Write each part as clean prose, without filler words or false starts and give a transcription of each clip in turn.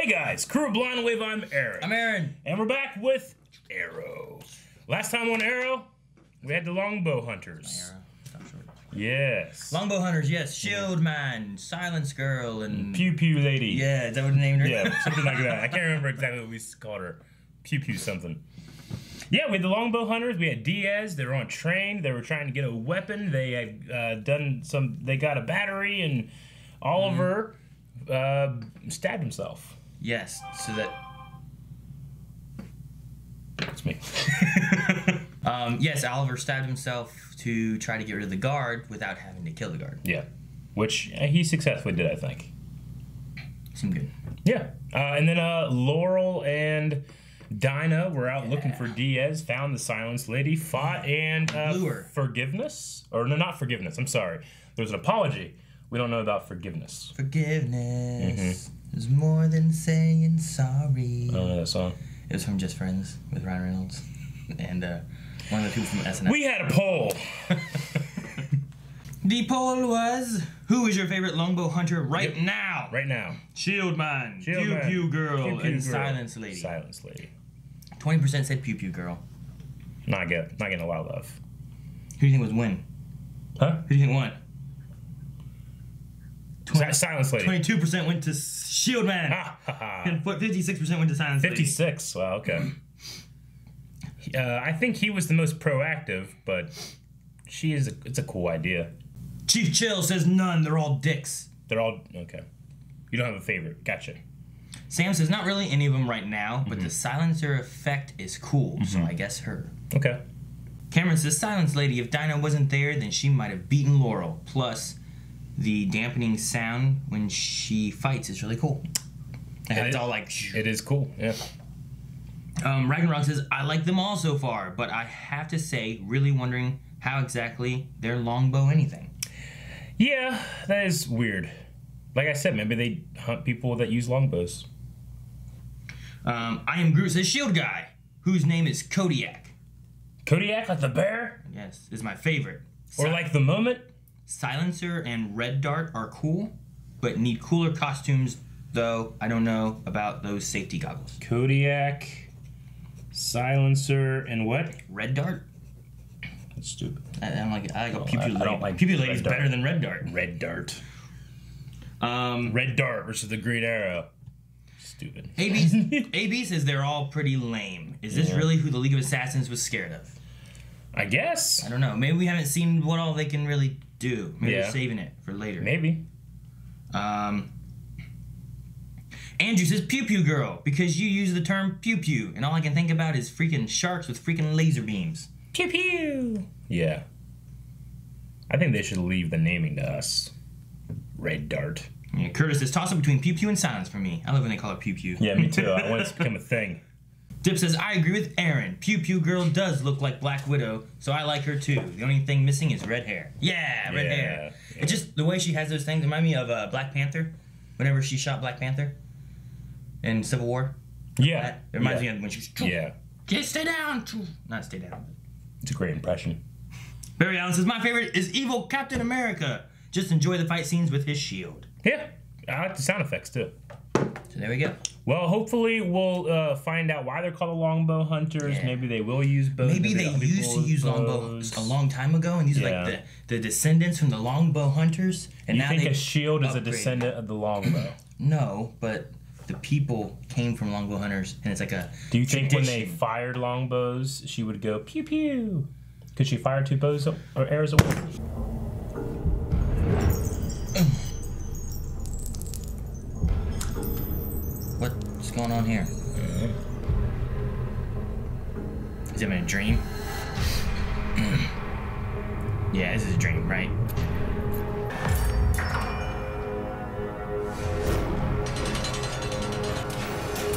Hey guys, Crew of Blind Wave, I'm Aaron. I'm Aaron. And we're back with Arrow. Last time on Arrow, we had the Longbow Hunters. Stop short. Yes. Longbow Hunters, yes. Shield Man, Silence Girl, and... Pew Pew Lady. Yeah, is that what they named her? Yeah, something like that. I can't remember exactly what we called her. Pew Pew something. Yeah, we had the Longbow Hunters. We had Diaz. They were on train. They were trying to get a weapon. They had they got a battery, and Oliver stabbed himself. Yes, so that... It's me. Yes, Oliver stabbed himself to try to get rid of the guard without having to kill the guard. Yeah, which he successfully did, I think. Seemed good. Yeah, and then Laurel and Dinah were out looking for Diaz, found the Silence Lady, fought, and forgiveness? Or no, not forgiveness, I'm sorry. There was an apology. We don't know about forgiveness. Forgiveness is more than saying sorry. I don't know that song. It was from Just Friends with Ryan Reynolds and one of the people from SNL. We had a poll. The poll was, who is your favorite Longbow Hunter right now? Right now. Shield Man, Shield Pew Man, Pew Girl, Pew Pew and Girl. Silence Lady. Silence Lady. 20% said Pew Pew Girl. Not getting a lot of love. Who do you think was win? Huh? Who do you think won? Silence Lady. 22% went to Shield Man. And 56% went to Silence Lady. 56. Wow, okay. I think he was the most proactive, but it's a cool idea. Chief Chill says none. They're all dicks. They're all okay. You don't have a favorite. Gotcha. Sam says not really any of them right now, but the silencer effect is cool, so I guess her. Okay. Cameron says Silence Lady. If Dinah wasn't there, then she might have beaten Laurel. Plus, the dampening sound when she fights is really cool. And it's all like... It is cool, yeah. Ragnarok says, I like them all so far, but I have to say, really wondering how exactly they're longbow anything. Yeah, that is weird. Like I said, maybe they hunt people that use longbows. I Am Groot says Shield Guy, whose name is Kodiak. Kodiak, like the bear? Yes, is my favorite. Or like the Moment? Silencer and Red Dart are cool, but need cooler costumes, though I don't know about those safety goggles. Kodiak, Silencer, and what? Red Dart? That's stupid. I don't like it. I like a Pew Pew Lady. I don't like Pew Pew Lady Red is Dart. better than Red Dart. Red Dart. Red Dart versus the Green Arrow. Stupid. AB says they're all pretty lame. Is this really who the League of Assassins was scared of? I guess. I don't know. Maybe we haven't seen what all they can really do. Maybe they're saving it for later. Maybe. Andrew says Pew Pew Girl because you use the term pew pew, and all I can think about is freaking sharks with freaking laser beams. Pew pew. Yeah. I think they should leave the naming to us. Red Dart. Yeah, Curtis says toss up between pew pew and silence for me. I love when they call it pew pew. Yeah, me too. I want it to become a thing. Dip says I agree with Aaron. Pew Pew Girl does look like Black Widow, so I like her too. The only thing missing is red hair. Yeah, red hair. Yeah. It's just the way she has those things remind me of Black Panther. Whenever she shot Black Panther in Civil War. Yeah. It reminds me of when she's just stay down. Not stay down. It's a great impression. Barry Allen says my favorite is evil Captain America. Just enjoy the fight scenes with his shield. Yeah, I like the sound effects too. So there we go. Well, hopefully we'll find out why they're called the Longbow Hunters. Yeah. Maybe they will use bows. Maybe they used to use longbows a long time ago, and these are like the descendants from the Longbow Hunters. And you now think a shield is a descendant of the longbow? No, but the people came from Longbow Hunters, and it's like a Do you think tradition. when they fired longbows, she would go pew pew? Could she fire two bows or arrows at once? What's going on here? Is it a dream? Yeah, this is a dream, right?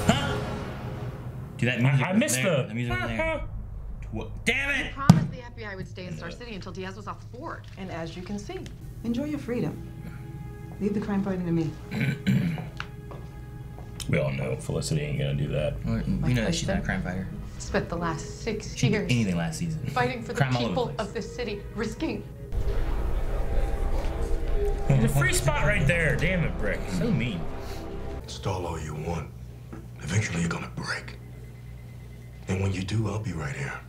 Huh? Dude, that music I missed the music was there. Damn it! I promised the FBI would stay in Star City until Diaz was off the board. And as you can see, enjoy your freedom. Leave the crime fighting to me. We all know Felicity ain't gonna do that. We know that she's not a crime fighter. Spent the last 6 She did years anything last season. fighting for the Crime all over people the place. of this city, risking There's a free spot right there. Damn it, Brick. So mean. Stall all you want. Eventually you're gonna break. And when you do, I'll be right here.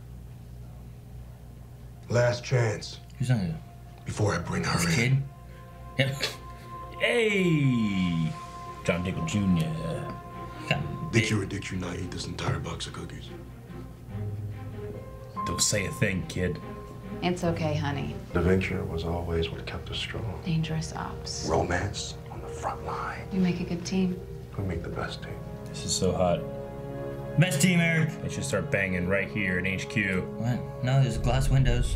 Last chance. Who's on it? Before I bring her This in. kid? Yep. Hey, John Dickel Jr. Think you're a dick you not eat this entire box of cookies? Don't say a thing, kid. It's okay, honey. Adventure was always what kept us strong. Dangerous ops. Romance on the front line. You make a good team. We make the best team. This is so hot. Best team, Eric. They should start banging right here in HQ. What? No, there's glass windows.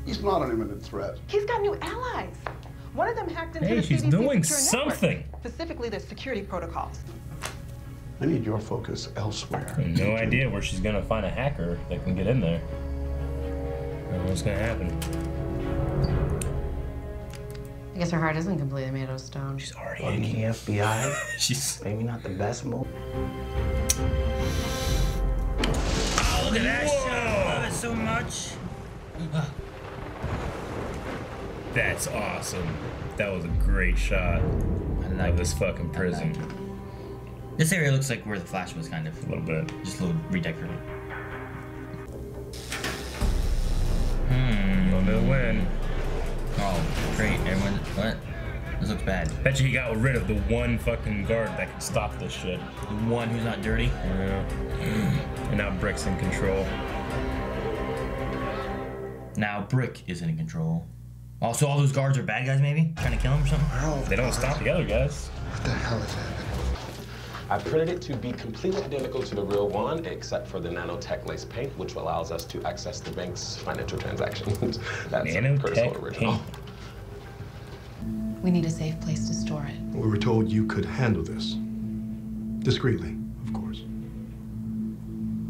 He's not an imminent threat. He's got new allies. One of them hacked into Hey, the she's CDC doing secure network, something. specifically their security protocols. I need your focus elsewhere. I have no idea where she's gonna find a hacker that can get in there. I don't know what's gonna happen. I guess her heart isn't completely made out of stone. She's already In the FBI, She's. maybe not the best move. Oh, look at that Whoa. shot. I love it so much. That's awesome. That was a great shot of this fucking prison. This area looks like where the Flash was, kind of. A little bit. Just a little redecorated. You don't know when. Oh, great. Everyone, what? This looks bad. Bet you he got rid of the one fucking guard that can stop this shit. The one who's not dirty. Yeah. And now Brick's in control. Now Brick is in control. Also, all those guards are bad guys, maybe? Trying to kill him or something? They don't stop the other guys. What the hell is happening? I printed it to be completely identical to the real one, except for the nanotech lace paint, which allows us to access the bank's financial transactions. That's Nanotech original. paint. We need a safe place to store it. We were told you could handle this. Discreetly, of course.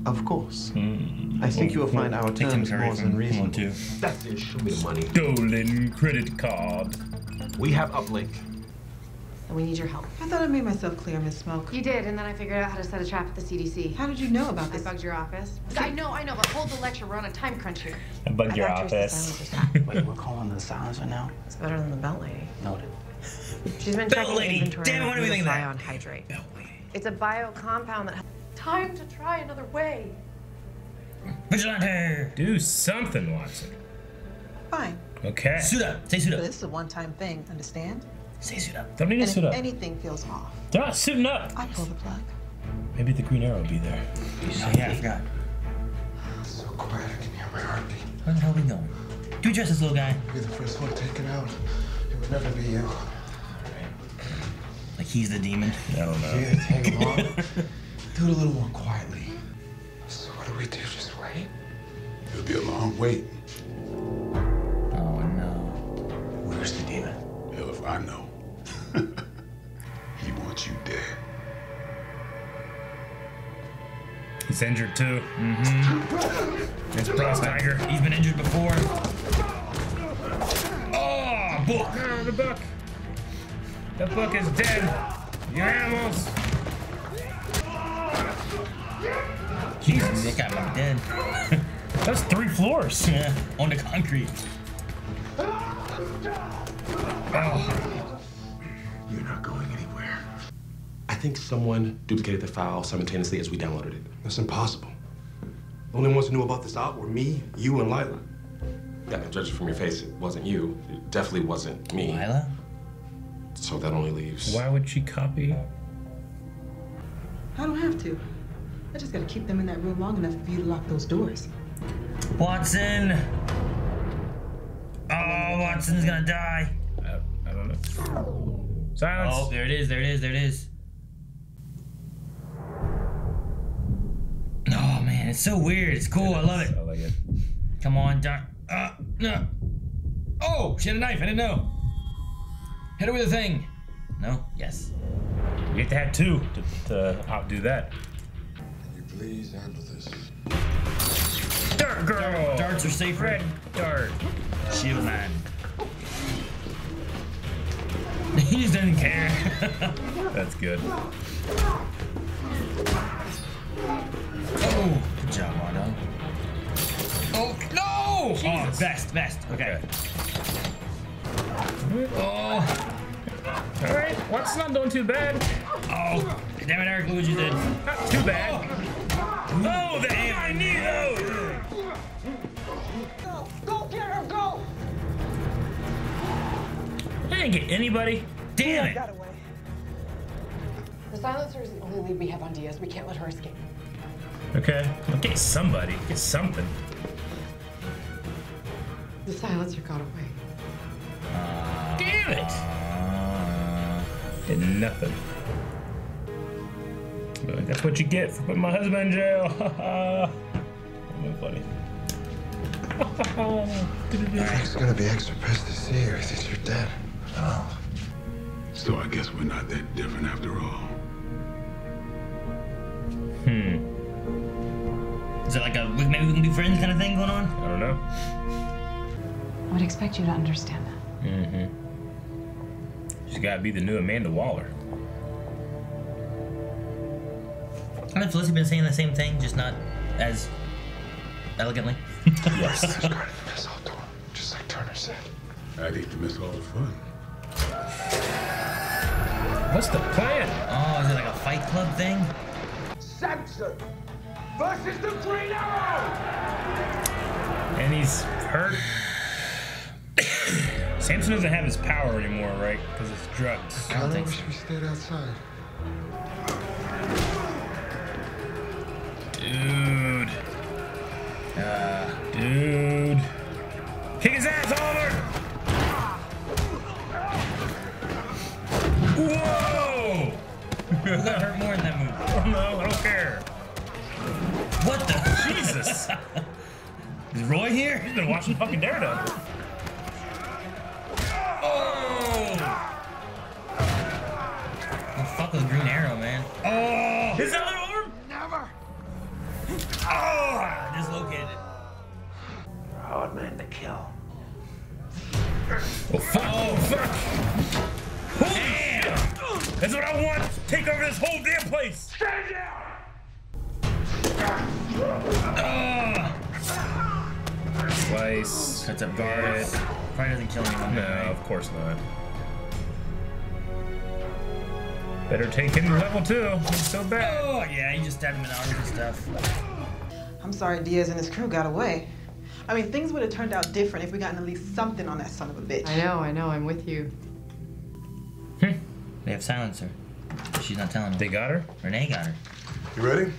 Of course. I think you will find our Tim terms Curry more from than Home reasonable. 2. That's it. Show me the money. Stolen credit card. We have uplink. And we need your help. I thought I made myself clear, Miss Smoke. You did, and then I figured out how to set a trap at the CDC. How did you know about I this? bugged your office. I know, but hold the lecture. We're on a time crunch here. I bugged your got Tracy's office. silencer set. Wait, we're calling the silencer now? It's better than the belt lady. Noted. She's been Belt checking lady. inventory Damn it, what do we think of that? on hydrate. It's a bio compound that has time to try another way. Vigilante! Do something, Watson. Fine. Okay. Suit up. Say suit But up. this is a one-time thing, understand? Say suit up. Don't need to And suit if up. anything feels off, They're not suiting up. I pull the plug. Maybe the Green Arrow will be there. Oh, yeah, I forgot. So quiet, I can hear my heartbeat. Where the hell are we going? Do we trust this little guy? You're the first one taken out. It would never be you. Like he's the demon? I don't know. Yeah, take long. Do it a little more quietly. So what do we do? Just wait? It'll be a long wait. Oh no. Where's the demon? Hell if I know. He wants you dead. He's injured too. It's Bros Tiger. He's been injured before. Oh, book! Oh, the book. The book is dead. You animals. Jesus, that guy might be dead. That's 3 floors. Yeah, on the concrete. Oh. You're not going anywhere. I think someone duplicated the file simultaneously as we downloaded it. That's impossible. The only ones who knew about this out were me, you, and Lila. Yeah, judging from your face, it wasn't you. It definitely wasn't me. Lila? So that only leaves. Why would she copy? I don't have to. I just gotta keep them in that room long enough for you to lock those doors. Watson! Oh, Watson's gonna die. I don't know. Silence. Oh, there it is, there it is, there it is. Oh man, it's so weird. It's cool. I love it. I like it. Come on, Doc. No. Oh, she had a knife. I didn't know. Hit her with a thing. No? Yes. You have to have 2 to outdo that. Can you please handle this? Dart girl. Darts are safer. Red dart. Shield man. He just doesn't care. That's good. Oh, good job, Wando. Oh, no! Jesus. Oh, vest. Okay. Oh. All right, well, it's not doing too bad. Oh, damn it, Eric, look what you did. Not too bad. Oh, the my knee though. Go get her, go! I didn't get anybody. Damn it. Got away. The silencer is the only lead we have on Diaz. We can't let her escape. Okay, well, get somebody. Get something. The silencer got away. Damn it. Did nothing. Like, that's what you get for putting my husband in jail. No funny. Frank's gonna be extra pissed to see you. He thinks you're dead. Oh. So I guess we're not that different after all. Is it like a maybe we can be friends kind of thing going on? I don't know. I would expect you to understand that. Mm-hmm. She's gotta be the new Amanda Waller. Haven't Felicity been saying the same thing, just not as elegantly? Yes. There's guarding the missile door, just like Turner said. I'd hate to miss all the fun. What's the plan? Oh, is it like a Fight Club thing? Samson versus the Green Arrow! And he's hurt. Samson doesn't have his power anymore, right? Because it's drugs. I don't wish we stayed outside. Dude. Dude. Kick his ass, Oliver! Whoa! Who got hurt more in that movie? I don't know, I don't care. What the? Jesus! Is Roy here? He's been watching fucking Daredevil. Oh! Oh, fuck with Green Arrow, man. Oh! His other arm? Never! Oh! Dislocated it. Hard man to kill. Oh, fuck! Oh, fuck! Damn! That's what I want! Take over this whole damn place! Stand down! Slice. Cuts up guard. Probably doesn't kill anyone. No, of course not. Better take him to level 2. He's so bad. Oh, yeah, he just stabbed him in the arms and stuff. I'm sorry Diaz and his crew got away. I mean, things would have turned out different if we gotten at least something on that son of a bitch. I know, I'm with you. They have silencer. She's not telling him. They got her? Renee got her. You ready?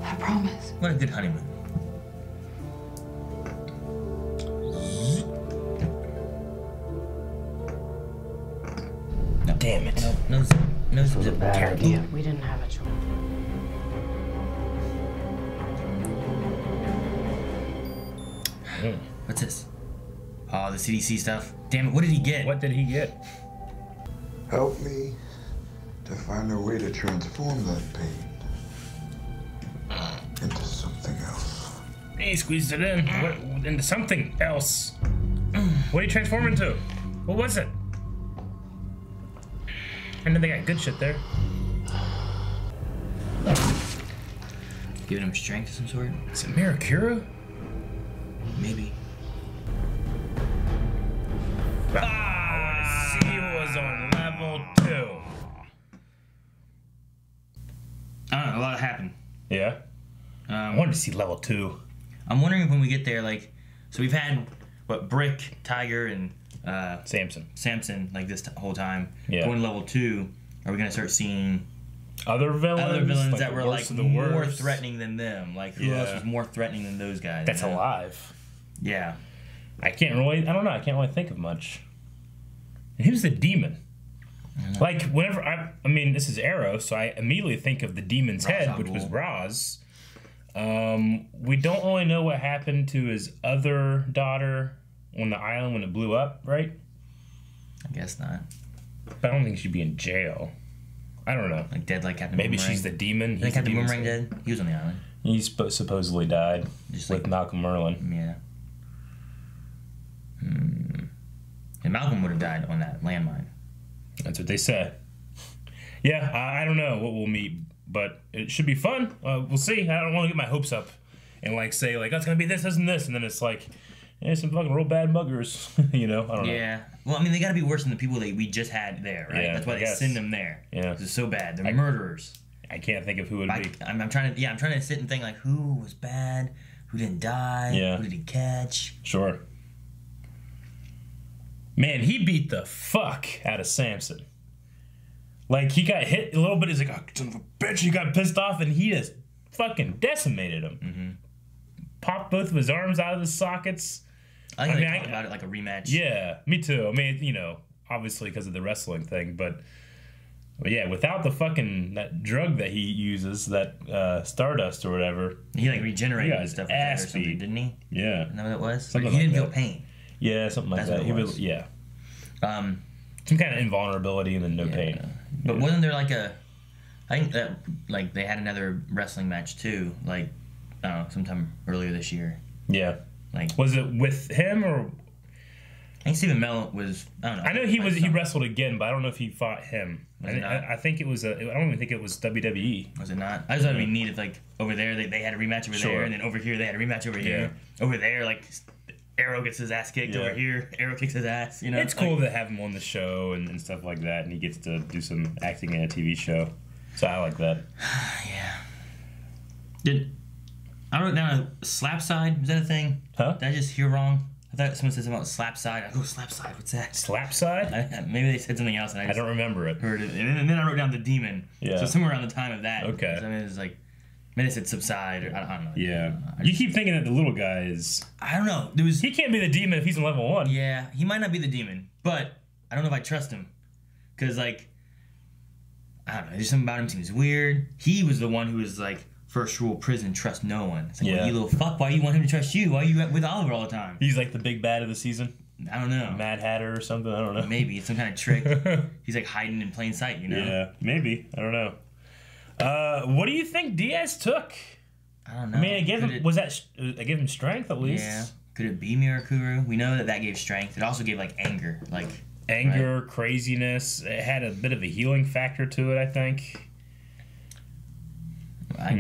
I promise. What a good honeymoon. No. Damn it. No zip. No zip. Bad Terrible. idea. We didn't have a choice. What's this? Oh, the CDC stuff. Damn it, what did he get? What did he get? Help me to find a way to transform that pain into something else. He squeezed it in. What, into something else. What did he transform into? What was it? I know they got good shit there. Giving him strength of some sort? Is it Mirakura? Maybe. Ah, she was on level 2. I don't know, a lot happened. Yeah? I wanted to see level 2. I'm wondering if when we get there, like, so we've had, what, Brick, Tiger, and Samson, like, this whole time. Yeah. Going to level 2, are we going to start seeing other villains like that were, like, more threatening than them? Like, who else was more threatening than those guys? That's alive. Yeah. I don't know, I can't really think of much. And who's the demon? Like, whenever I mean, this is Arrow, so I immediately think of the demon's head, which was Roz. We don't really know what happened to his other daughter on the island when it blew up, right? I guess not. But I don't think she'd be in jail. I don't know. Like dead like Captain Maybe Boomerang. she's the demon. He's Captain Boomerang dead? He was on the island. He supposedly died Just with like Malcolm Merlin. Yeah. And Malcolm would have died on that landmine. That's what they said. Yeah, I don't know what we'll meet, but it should be fun. We'll see. I don't want to get my hopes up and like say like, oh, it's gonna be this, and this, and then it's like, some fucking real bad muggers. You know, I don't know. Yeah. Well, I mean, they got to be worse than the people that we just had there, right? Yeah, That's why I they guess. send them there. Yeah. It's so bad. They're murderers. I can't think of who it would be. I'm trying to sit and think like who was bad, who didn't die, Yeah. who did he catch? Sure. Man, he beat the fuck out of Samson. Like, he got hit a little bit. He's like, oh, son of a bitch. He got pissed off, and he just fucking decimated him. Mm-hmm. Popped both of his arms out of the sockets. I think they talked about it like a rematch. Yeah, me too. I mean, you know, obviously because of the wrestling thing, but yeah, without the fucking that drug that he uses, that Stardust or whatever, He like regenerated got and stuff his like that or ass something, beat. didn't he? Yeah, Isn't that what it was? Something He like didn't feel that. pain. Yeah, something like That's that. what it He was. was, yeah, Um, some kind of invulnerability and then no pain. But wasn't there like a? I think that like they had another wrestling match too, like sometime earlier this year. Yeah, Like was it with him or? I think Stephen Mel was. I don't know. I know he wrestled again, but I don't know if he fought him. Was it not? I think it was I don't even think it was WWE. Was it not? I just thought it'd be neat if like over there they had a rematch over Sure. there, and then over here they had a rematch over here. Over there, like Arrow gets his ass kicked. Yeah. Over here, Arrow kicks his ass. You know, It's cool to have him on the show and stuff like that, and he gets to do some acting in a TV show. So I like that. Yeah. I wrote down a slap side. Is that a thing? Huh? Did I just hear wrong? I thought someone said something about slap side. I go slap side. What's that? Slap side? Maybe they said something else, and I don't remember it. Heard it, and then I wrote down the demon. Yeah. So somewhere around the time of that. Okay. So I mean, it's like maybe they said subside. Or, I don't know. Yeah. You keep thinking that the little guy is. I don't know. He can't be the demon if he's in level 1. Yeah, he might not be the demon, but I don't know if I trust him. Because, like, I don't know. There's something about him seems weird. He was the one who was like, first rule prison, trust no one. It's like, well, you little fuck, why you want him to trust you? Why are you with Oliver all the time? He's like the big bad of the season. I don't know. Mad Hatter or something. I don't know. Maybe it's some kind of trick. He's like hiding in plain sight, you know? Yeah, maybe. I don't know. What do you think Diaz took? I don't know. I mean, it gave him strength at least. Yeah. Could it be Mirakuru? We know that gave strength. It also gave like anger, anger, craziness. It had a bit of a healing factor to it, I think.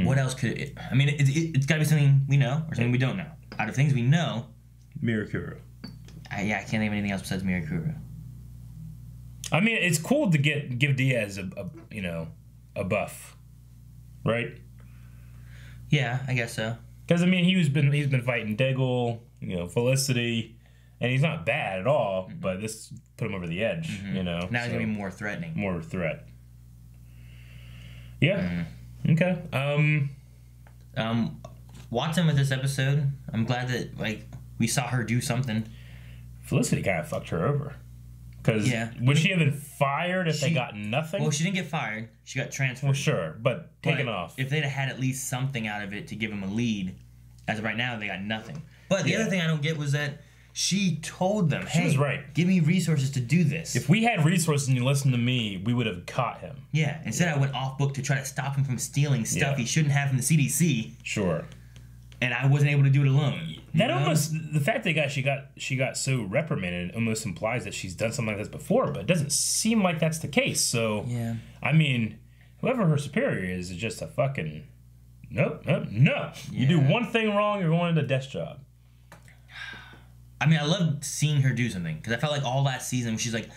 What else could it? I mean, it's got to be something we know or something we don't know. Out of things we know, Mirakuru. I can't think of anything else besides Mirakuru. I mean, it's cool to give Diaz a buff, right? Yeah, I guess so. Because I mean, he's been fighting Diggle, Felicity, and he's not bad at all. But this put him over the edge, Now he's gonna be more threatening. More threat. Yeah. Okay. Watson with this episode, I'm glad that we saw her do something. Felicity kind of fucked her over. Because would she have been fired if they got nothing? Well, she didn't get fired. She got transferred. Well, sure, but taken off. If they'd have had at least something out of it to give them a lead, as of right now, they got nothing. But the other thing I don't get was that she told them, hey, she was right. Give me resources to do this. If we had resources and you listened to me, we would have caught him. Yeah. Instead, I went off book to try to stop him from stealing stuff he shouldn't have from the CDC. Sure. And I wasn't able to do it alone. That almost, the fact that she got so reprimanded almost implies that she's done something like this before, but it doesn't seem like that's the case. So, yeah. I mean, whoever her superior is just a fucking no. You do one thing wrong, you're going into a desk job. I mean, I loved seeing her do something because I felt like all last season she's like,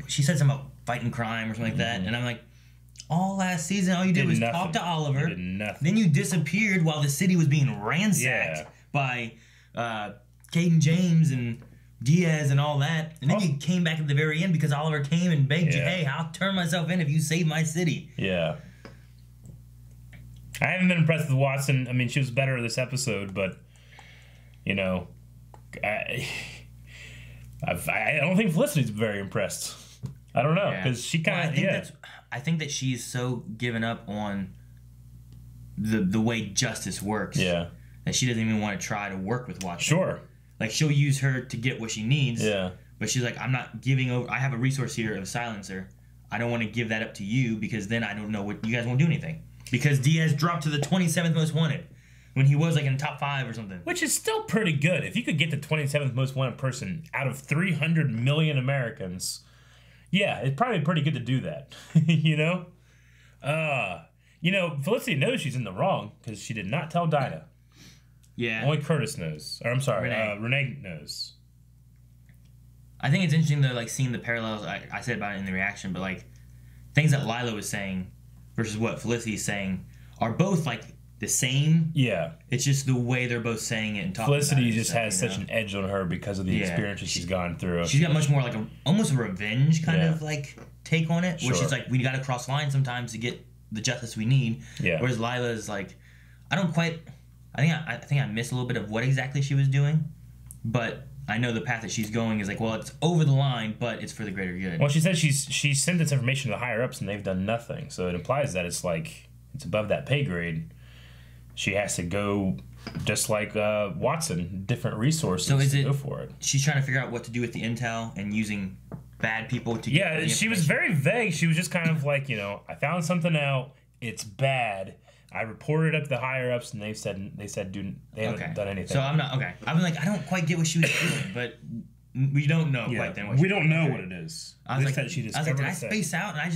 she said something about fighting crime or something like that, and I'm like, all last season, all you did was talk to Oliver. You did nothing. Then you disappeared while the city was being ransacked by Caden James and Diaz and all that. And then you came back at the very end because Oliver came and begged you, hey, I'll turn myself in if you save my city. Yeah. I haven't been impressed with Watson. I mean, she was better this episode, but, I don't think Felicity's very impressed. I don't know, because she kind of, I think that she's so given up on the way justice works that she doesn't even want to try to work with Watson. Sure. Like, she'll use her to get what she needs. Yeah. But she's like, I'm not giving over. I have a resource here of a silencer. I don't want to give that up to you because then I don't know what you guys won't do anything. Because Diaz dropped to the 27th most wanted when he was like in the top 5 or something. Which is still pretty good. If you could get the 27th most wanted person out of 300 million Americans, yeah, it's probably pretty good to do that. Felicity knows she's in the wrong because she did not tell Dinah. Yeah. Only Curtis knows. Or I'm sorry, Renee knows. I think it's interesting though, like seeing the parallels. I said about it in the reaction, but like things that Lila was saying versus what Felicity's saying are both like the same. Yeah. It's just the way they're both saying it and talking Felicity about it just has such an edge on her because of the experiences she's gone through. She's got much more like almost a revenge kind of like take on it, where she's like, we got to cross lines sometimes to get the justice we need. Yeah. Whereas Lila is like, I think I missed a little bit of what exactly she was doing, but I know the path that she's going is like, well, it's over the line, but it's for the greater good. Well, she said she sent this information to the higher ups and they've done nothing. So it implies that it's like it's above that pay grade. She has to go, just like Watson, different resources to go for it. She's trying to figure out what to do with the intel and using bad people to get the she was very vague. She was just kind of like, I found something out. It's bad. I reported it up to the higher ups, and they said they haven't done anything. So I'm not okay. I'm like, I don't quite get what she was doing, but we don't know quite then. We don't know what it is. I was like, did I space out? And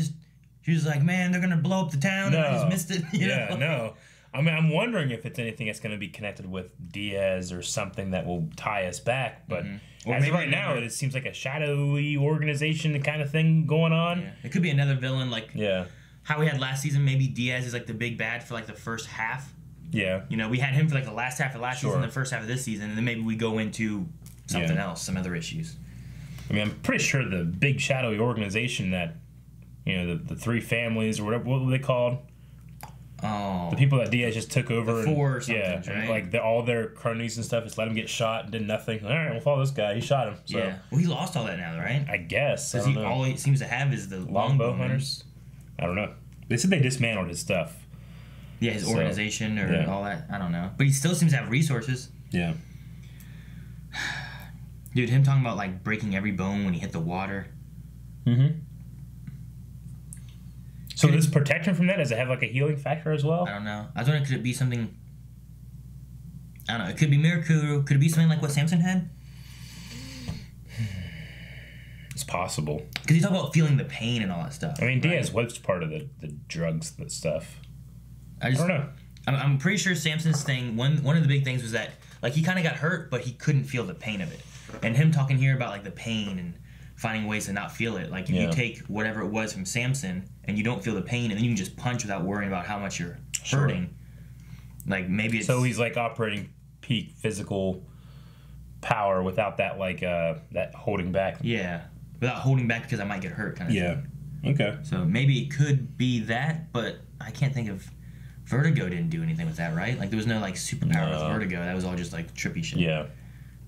she was like, man, they're gonna blow up the town. And I just missed it. You know? No. I mean, I'm wondering if it's anything that's going to be connected with Diaz or something that will tie us back. But as of right now, it seems like a shadowy organization kind of thing going on. Yeah. It could be another villain, like how we had last season. Maybe Diaz is like the big bad for like the first half. Yeah. We had him for like the last half of last season, the first half of this season, and then maybe we go into something else, some other issues. I mean, I'm pretty sure the big shadowy organization that, the three families or whatever, what were they called? Oh, the people that Diaz just took over. The four something, right? And like all their cronies and stuff, just let him get shot and did nothing. All right, we'll follow this guy. He shot him. So. Yeah. Well, he lost all that now, right? I guess. Because all he seems to have is the longbow hunters. I don't know. They said they dismantled his stuff. Yeah, his organization or all that. I don't know. But he still seems to have resources. Yeah. Dude, him talking about like breaking every bone when he hit the water. Mm-hmm. So does this protect him from that? Does it have like a healing factor as well? I don't know. I was wondering, could it be something? I don't know. It could be Mirakuru. Could it be something like what Samson had? It's possible. Because you talk about feeling the pain and all that stuff. I mean, Diaz was part of the drugs, that stuff. I don't know. I'm pretty sure Samson's thing, one of the big things was that like he kind of got hurt, but he couldn't feel the pain of it. And him talking here about like the pain and finding ways to not feel it. Like if you take whatever it was from Samson and you don't feel the pain, and then you can just punch without worrying about how much you're hurting. Like maybe it's... So he's like operating peak physical power without that like that holding back. Yeah, without holding back because I might get hurt kind of thing. Okay. So maybe it could be that, but I can't think of... Vertigo didn't do anything with that, right? Like there was no like superpower with Vertigo. That was all just like trippy shit. Yeah.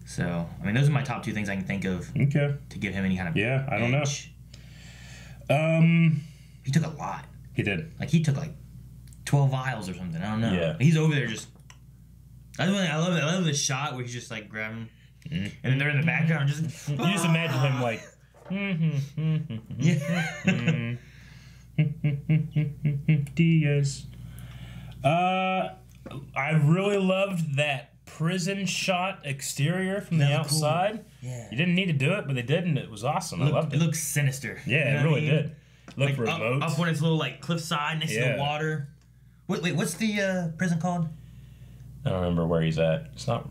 So I mean, those are my top two things I can think of. Okay. To give him any kind of I don't know. He took a lot. He did. Like he took like 12 vials or something. I don't know. Yeah. He's over there just. I love the shot where he's just like grabbing, and then they're in the background just. You just imagine him like. Diaz. I really loved that prison shot exterior from the outside. Cool. Yeah. You didn't need to do it, but they did, and it was awesome. I loved it. It looks sinister. Yeah, it really did. It looked like remote. Up on its little like cliffside next to the water. Wait, what's the prison called? I don't remember where he's at. It's not.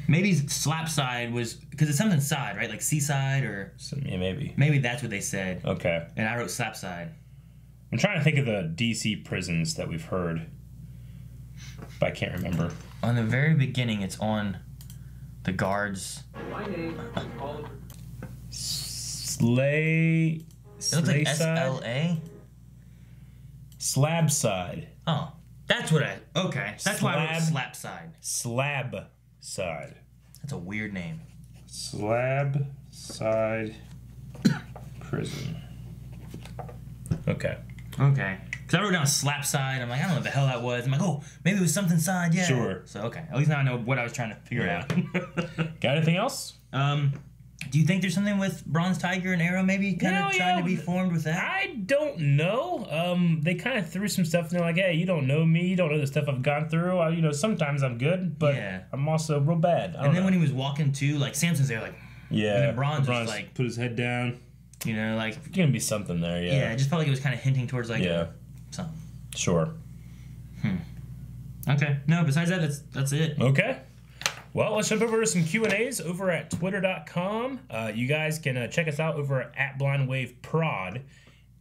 Maybe Slapside was because it's something side, right? Like seaside or. Yeah, maybe. Maybe that's what they said. Okay. And I wrote Slapside. I'm trying to think of the DC prisons that we've heard, but I can't remember. On the very beginning, it's on the guards. My name is Oliver. Slay. It looks like SLA. Slab side. Oh, that's what I. Okay, that's why I wrote Slap Side. Slab side. That's a weird name. Slab side prison. Okay. Okay. Because I wrote down Slap Side. I'm like, I don't know what the hell that was. I'm like, oh, maybe it was something side, yeah. Sure. So, okay. At least now I know what I was trying to figure out. Got anything else? Do you think there's something with Bronze Tiger and Arrow maybe kind of trying to be formed with that? I don't know. They kind of threw some stuff and they're like, hey, you don't know me. You don't know the stuff I've gone through. Sometimes I'm good, but I'm also real bad. And then when he was walking too, like, Samson's there like... Yeah. And then Bronze was like... Put his head down. Like... There's going to be something there, yeah. Yeah, I just felt like it was kind of hinting towards like... Yeah. Something. Sure. Okay. No, besides that, that's it. Okay. Well, let's jump over to some Q&As over at twitter.com. You guys can check us out over at BlindWaveProd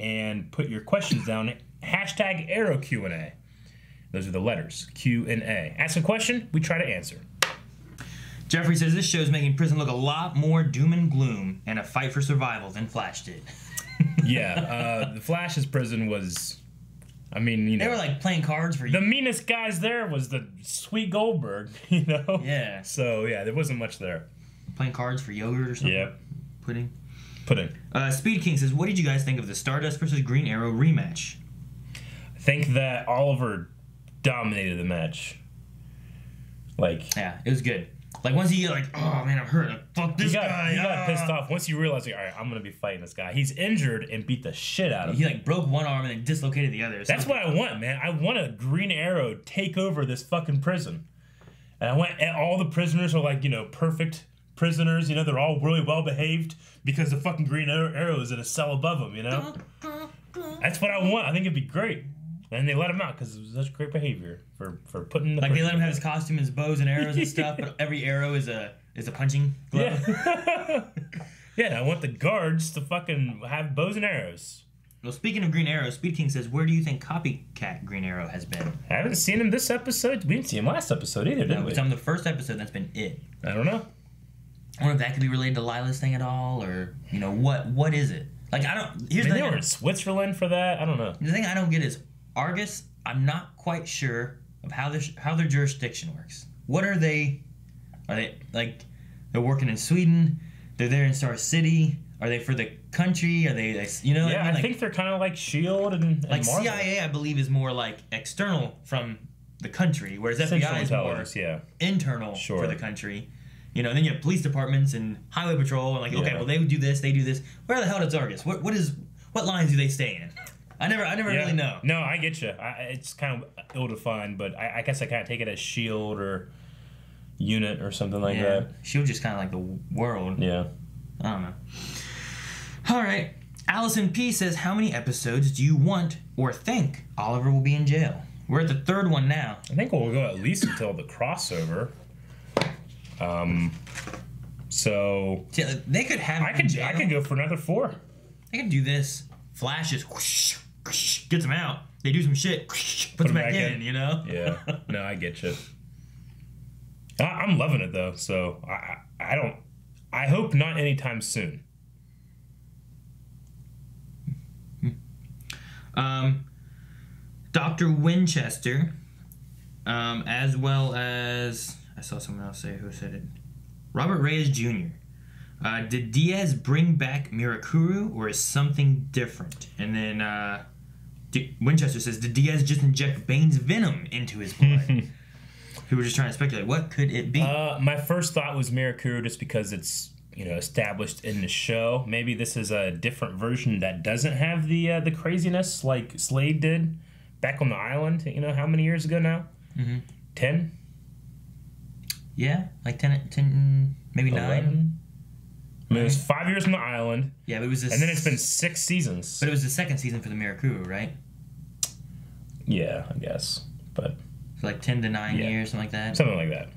and put your questions down. Hashtag Arrow Q&A. Those are the letters, Q&A. Ask a question, we try to answer. Jeffrey says this show's making prison look a lot more doom and gloom and a fight for survival than Flash did. Yeah, the Flash's prison was... I mean, you know, they were like playing cards for you. The meanest guys there was the sweet Goldberg, you know? Yeah. So, yeah, there wasn't much there. Playing cards for yogurt or something? Yep. Pudding? Pudding. Speed King says, what did you guys think of the Stardust versus Green Arrow rematch? I think that Oliver dominated the match. Like... Yeah, it was good. Like, once you get like, oh, man, I'm hurt. Like, fuck this guy. You got pissed off. Once you realize, like, all right, I'm going to be fighting this guy. He's injured and beat the shit out of him. He, like, broke one arm and then dislocated the other. That's what I want, man. I want a Green Arrow take over this fucking prison. And I want all the prisoners are, like, you know, perfect prisoners. You know, they're all really well behaved because the fucking Green Arrow is in a cell above them, you know? That's what I want. I think it'd be great. And they let him out because it was such great behavior for putting the... Like, they let him have his costume, his bows and arrows and stuff, but every arrow is a punching glove. Yeah. Yeah, I want the guards to fucking have bows and arrows. Well, speaking of Green Arrow, Speed King says, where do you think Copycat Green Arrow has been? I haven't seen him this episode. We didn't see him last episode either, did we? It's on the first episode. That's been it. I don't know. I wonder if that could be related to Lila's thing at all, or, you know, what is it? Like, I don't... Here's the thing. They were in Switzerland for that. I don't know. The thing I don't get is Argus... I'm not quite sure of how their jurisdiction works. What are they? Are they like they're working in Sweden? They're there in Star City. Are they for the country? Are they you know? Yeah, I think they're kind of like SHIELD and like Marvel. CIA. I believe is more like external from the country, whereas FBI is more internal for the country. You know, then you have police departments and highway patrol, and like okay, well they do this, they do this. Where the hell does Argus? What lines do they stay in? I never really know. No, I get you. It's kind of ill-defined, but I guess I kind of take it as SHIELD or unit or something like that. SHIELD just kind of like the world. Yeah. I don't know. All right. Allison P says, how many episodes do you want or think Oliver will be in jail? We're at the third one now. I think we'll go at least until the crossover. So... See, they could have I could go for another 4. They could do this. Flash just... Whoosh, whoosh, gets them out. They do some shit. Whoosh, puts them back in, you know? Yeah. No, I get you. I'm loving it, though. So, I hope not anytime soon. Dr. Winchester, as well as... I saw someone else say who said it. Robert Reyes Jr. Did Diaz bring back Mirakuru, or is something different? And then Winchester says, did Diaz just inject Bane's venom into his blood? We were just trying to speculate. What could it be? My first thought was Mirakuru, just because it's established in the show. Maybe this is a different version that doesn't have the craziness like Slade did back on the island. How many years ago now? 10? Yeah, like 10 maybe 9. 11? I mean, it was 5 years on the island. Yeah, but it was and then it's been 6 seasons. But it was the second season for the Mirakuru, right? Yeah, I guess. But so like 10 to 9 years, something like that. Something like that.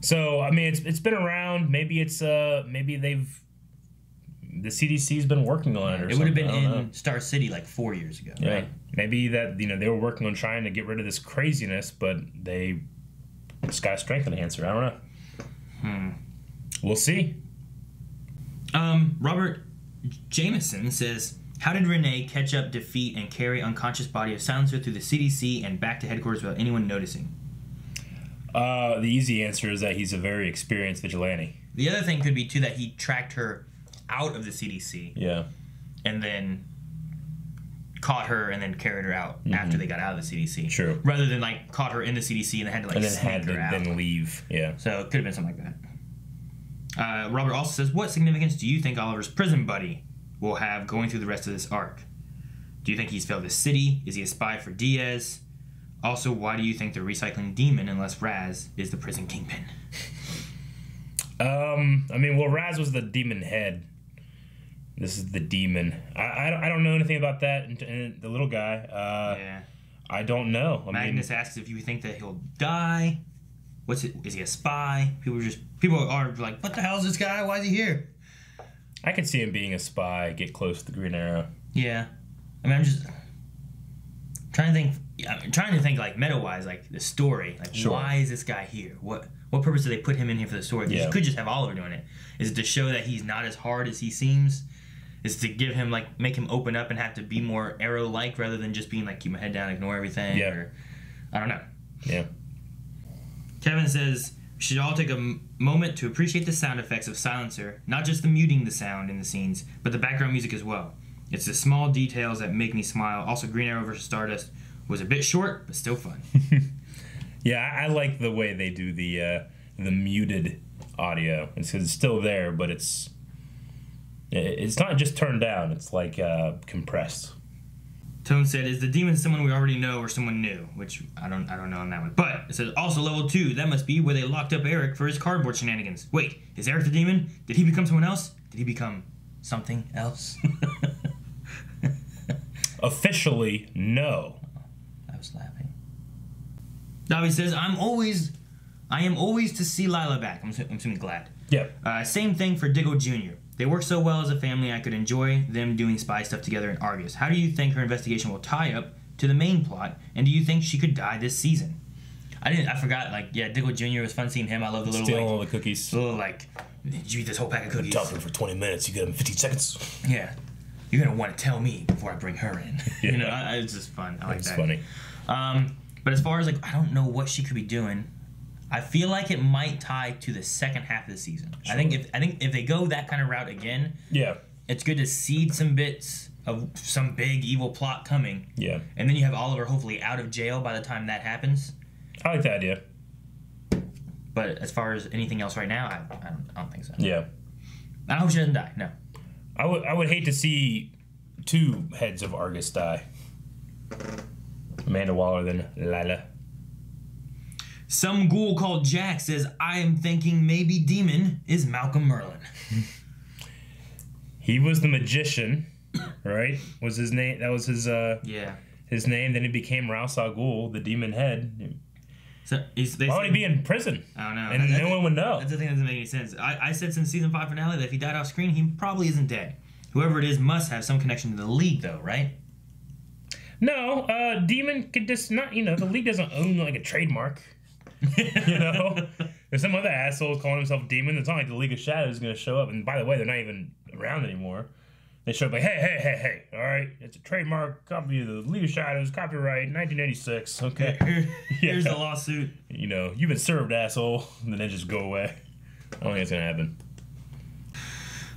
So I mean, it's been around. Maybe it's maybe the CDC's been working on it. Or it would have been in Star City like 4 years ago, right? Maybe that they were working on trying to get rid of this craziness, but they just got a strength enhancer. I don't know. We'll see. Robert Jameson says, how did Renee catch up, defeat, and carry unconscious body of Silencer through the CDC and back to headquarters without anyone noticing? The easy answer is that he's a very experienced vigilante. The other thing could be, too, that he tracked her out of the CDC. Yeah. And then caught her and then carried her out after they got out of the CDC. True. Rather than, like, caught her in the CDC and then had to, like, sneak her out. Then leave. Yeah. So it could have been something like that. Robert also says, what significance do you think Oliver's prison buddy will have going through the rest of this arc? Do you think he's failed the city? Is he a spy for Diaz? Also, why do you think the recycling demon, unless Raz, is the prison kingpin? I mean, well, Raz was the demon head. This is the demon. I don't know anything about that. And the little guy. I don't know. Magnus asks if you think that he'll die. Is he a spy? People are like, what the hell is this guy? Why is he here? I could see him being a spy, get close to the Green Arrow. Yeah. I mean, I'm just trying to think like meta-wise, like the story. Like, why is this guy here? What purpose do they put him in here for the story? Because you could just have Oliver doing it. Is it to show that he's not as hard as he seems? Is it to give him, like, make him open up and have to be more Arrow-like rather than just being like, keep my head down, ignore everything? Yeah. Or, I don't know. Yeah. Kevin says, we should all take a moment to appreciate the sound effects of Silencer, not just the muting the sound in the scenes, but the background music as well. It's the small details that make me smile. Also, Green Arrow vs. Stardust was a bit short, but still fun. Yeah, I like the way they do the muted audio. It's still there, but it's not just turned down. It's like compressed. Tone said, "Is the demon someone we already know or someone new?" Which I don't know on that one. But it says also level 2. That must be where they locked up Eric for his cardboard shenanigans. Wait, is Eric the demon? Did he become someone else? Did he become something else? Officially, no. I was laughing. Dobby says, I am always to see Lila back. I'm assuming glad. Yeah. Same thing for Diggle Jr. They work so well as a family, I could enjoy them doing spy stuff together in Argus. How do you think her investigation will tie up to the main plot, and do you think she could die this season? I forgot, like, yeah, Diggle Jr. was fun seeing him. I love the little, stealing all the cookies. Little, like, did you eat this whole pack of cookies? Talking for 20 minutes, you get them 15 seconds. Yeah. You're going to want to tell me before I bring her in. Yeah. You know, it's just fun. I like that. It's funny. But as far as, like, I don't know what she could be doing. I feel like it might tie to the second half of the season. Sure. I think if they go that kind of route again, yeah, it's good to seed some bits of some big evil plot coming. Yeah. And then you have Oliver hopefully out of jail by the time that happens. I like the idea. But as far as anything else right now, I don't think so. Yeah. I hope she doesn't die. No. I would hate to see 2 heads of Argus die. Amanda Waller, then Lila. Some ghoul called Jack says, I am thinking maybe Demon is Malcolm Merlin. He was the magician, right? Was his name? That was his yeah. His name. Then he became Ra's al Ghul, the demon head. So why would he be in prison? I don't know. And no one would know. That's the thing that doesn't make any sense. I said since season 5 finale that if he died off screen, he probably isn't dead. Whoever it is must have some connection to the League, though, right? No, Demon could just not. You know, the League doesn't own like a trademark. You know, there's some other asshole calling himself Demon. It's not like the League of Shadows is going to show up. And by the way, they're not even around anymore. They show up like, hey, all right, it's a trademark copy of the League of Shadows, copyright 1986. Okay, here's the lawsuit. You know, you've been served, asshole. And then they just go away. I don't think it's going to happen.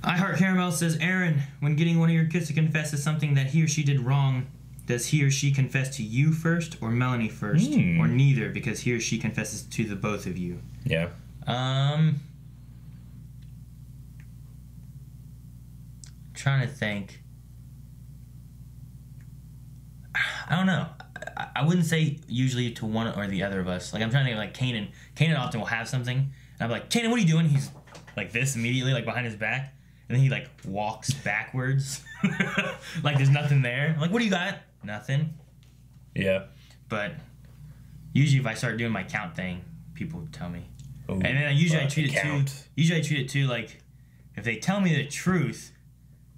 I Heart Caramel says, Aaron, when getting one of your kids to confess to something that he or she did wrong, does he or she confess to you first or Melanie first? Or neither, because he or she confesses to the both of you? Yeah. Trying to think. I don't know. I wouldn't say usually to one or the other of us. Like, I'm trying to think of, like, Kanan. Kanan often will have something, and I'm like, Kanan, what are you doing? He's like this immediately, like behind his back. And then he, like, walks backwards. Like, there's nothing there. I'm like, what do you got? Nothing. Yeah. But usually if I start doing my count thing, people tell me. Ooh, and then I treat it too, like, if they tell me the truth,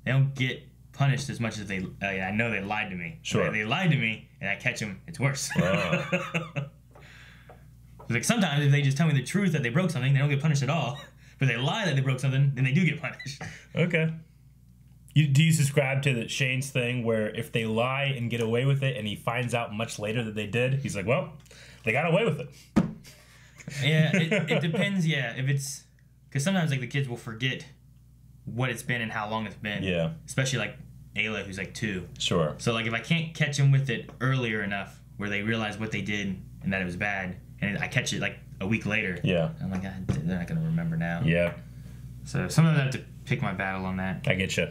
they don't get punished as much as they, I know they lied to me. Sure. If they lied to me and I catch them, it's worse. Like, sometimes if they just tell me the truth that they broke something, they don't get punished at all. But they lie that they broke something, then they do get punished. Okay. Do you subscribe to the Shane's thing where if they lie and get away with it and he finds out much later that they did, he's like, well, they got away with it. Yeah, it depends, yeah. If it's... Because sometimes, like, the kids will forget what it's been and how long it's been. Yeah. Especially, like, Ayla, who's, like, 2. Sure. So, like, if I can't catch them with it earlier enough where they realize what they did and that it was bad, and I catch it, like, a week later. Yeah. I'm like, they're not going to remember now. Yeah. So sometimes I have to pick my battle on that. I get you.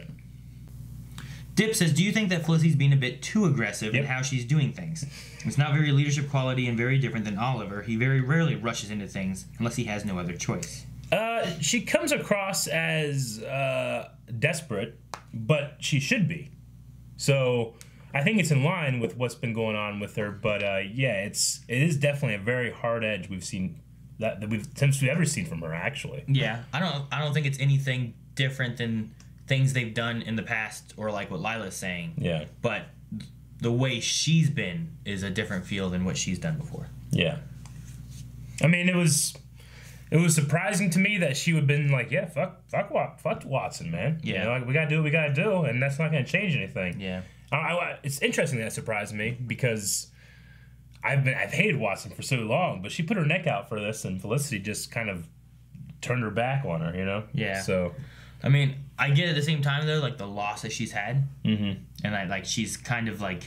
Dip says, do you think that Felicity's being a bit too aggressive in how she's doing things? It's not very leadership quality and very different than Oliver. He very rarely rushes into things unless he has no other choice. She comes across as desperate, but she should be. So I think it's in line with what's been going on with her. But yeah, it is definitely a very hard edge we've seen that we've ever seen from her. Actually, yeah, I don't think it's anything different than things they've done in the past, or like what Lila's saying. Yeah, but the way she's been is a different feel than what she's done before. Yeah, I mean, it was surprising to me that she would have been like, yeah, fuck Watson, man. Yeah, you know, like, we gotta do what we gotta do, and that's not gonna change anything. Yeah, it's interesting that surprised me because I've hated Watson for so long, but she put her neck out for this, and Felicity just kind of turned her back on her, you know. Yeah. So, I mean, I get at the same time though, like the loss that she's had, and she's kind of like,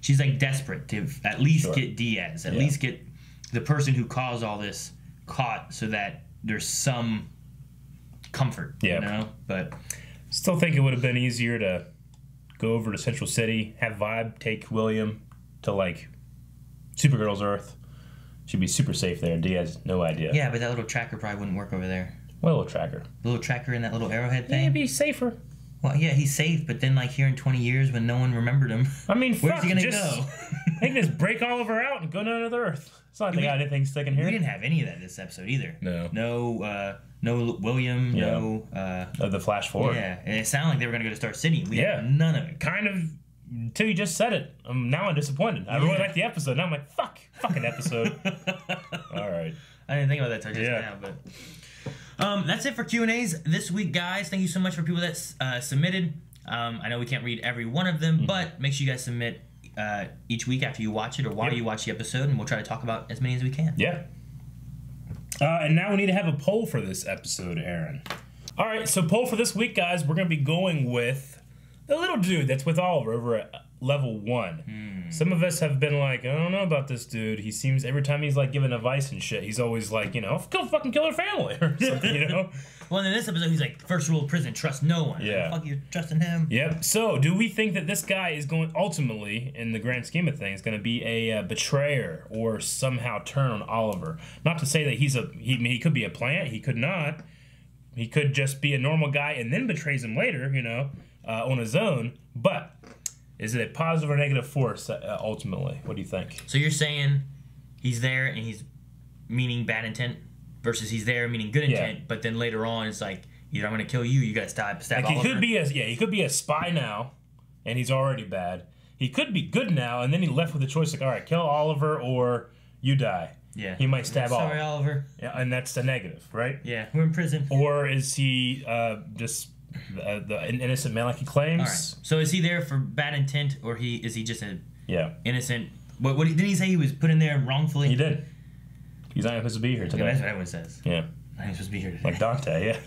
she's like desperate to at least get Diaz, at least get the person who caused all this caught, so that there's some comfort. You know, but still think it would have been easier to go over to Central City, have Vibe take William to like Supergirl's Earth. She'd be super safe there. Diaz, no idea. Yeah, but that little tracker probably wouldn't work over there. What little tracker? The little tracker in that little arrowhead thing? Yeah, it'd be safer. Well, yeah, he's safe, but then, like, here in 20 years when no one remembered him, I mean, where's he going to go? They can just break Oliver out and go to another Earth. It's not like they got anything sticking here. We didn't have any of that this episode either. No. No William, no... the Flash Forward. Yeah, and it sounded like they were going to go to Star City. We had none of it. Kind of, until you just said it. Now I'm disappointed. I really liked the episode. Now I'm like, fucking episode. All right. I didn't think about that till just now, but... that's it for Q&As this week, guys. Thank you so much for people that submitted. I know we can't read every one of them, but make sure you guys submit each week after you watch it or while you watch the episode, and we'll try to talk about as many as we can. Yeah. And now we need to have a poll for this episode, Aaron. All right, so poll for this week, guys. We're going to be going with the little dude that's with Oliver over at level 1. Some of us have been like, I don't know about this dude. He seems, every time he's like giving advice and shit, he's always like, you know, go fucking kill her family or something, you know? Well, in this episode, he's like, first rule of prison, trust no one. Yeah. Fuck, you're trusting him. Yep. So, do we think that this guy is going, ultimately, in the grand scheme of things, going to be a betrayer or somehow turn on Oliver? Not to say that he could be a plant. He could not. He could just be a normal guy and then betrays him later, you know, on his own. But is it a positive or negative force ultimately? What do you think? So you're saying he's there and he's meaning bad intent versus he's there meaning good intent, but then later on it's like, either I'm going to kill you, you got to stab like Oliver. He could be a spy now and he's already bad. He could be good now and then he left with a choice like, all right, kill Oliver or you die. Yeah. He might stab Oliver. Sorry, Oliver. Yeah, and that's the negative, right? Yeah, we're in prison. Or is he just an innocent man like he claims? All right. So is he there for bad intent, or is he just a innocent? What didn't he say he was put in there wrongfully? He did. He's not supposed to be here today. Okay, that's what everyone says. Yeah. I ain't supposed to be here today. Like Dante, yeah.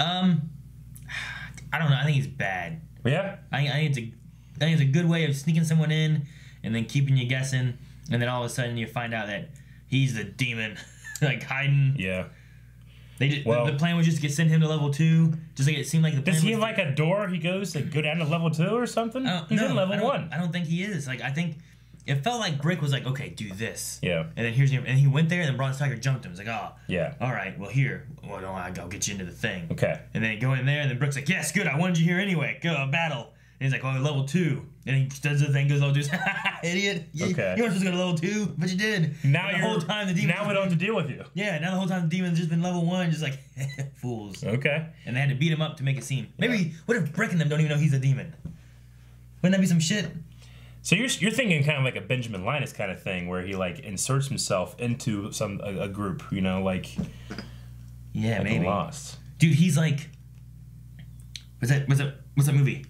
I don't know. I think he's bad. Yeah. I think it's a good way of sneaking someone in and then keeping you guessing, and then all of a sudden you find out that he's the demon, like hiding. Yeah. The plan was just to send him to level 2, just like it seemed like the plan. Does he have like a door he goes to go down to level 2 or something? He's in level 1. I don't think he is. Like, I think it felt like Brick was like, okay, do this. Yeah. And then and he went there, and then Bronze Tiger jumped him. It's like, oh. Yeah. All right, well, here. Well, no, I'll get you into the thing. Okay. And then go in there, and then Brick's like, yes, good, I wanted you here anyway. Go, battle. And he's like, oh, level 2. And he does the thing, goes, oh, dude, idiot. You weren't supposed to go to level 2, but you did. Now the whole time the demon. Now we don't have to deal with you. Yeah, now the whole time the demon's just been level 1, just like, fools. Okay. And they had to beat him up to make it seem. Maybe, what if Brick and them don't even know he's a demon? Wouldn't that be some shit? So you're thinking kind of like a Benjamin Linus kind of thing, where he like inserts himself into a group, you know, like yeah, like maybe Lost. Dude, he's like, what's that movie?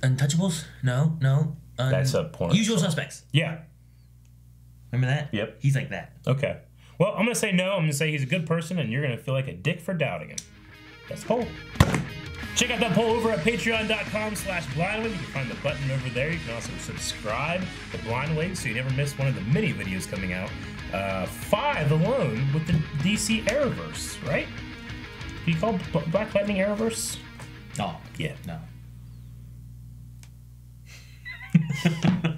Untouchables? No. That's a porn. Usual Suspects. Yeah. Remember that? Yep. He's like that. Okay. Well, I'm gonna say no. I'm gonna say he's a good person, and you're gonna feel like a dick for doubting him. That's the poll. Check out that poll over at patreon.com/blindwig. You can find the button over there. You can also subscribe to Blindwig so you never miss one of the mini videos coming out. 5 alone with the DC Arrowverse, right? Do you call Black Lightning Arrowverse? Oh, yeah. No.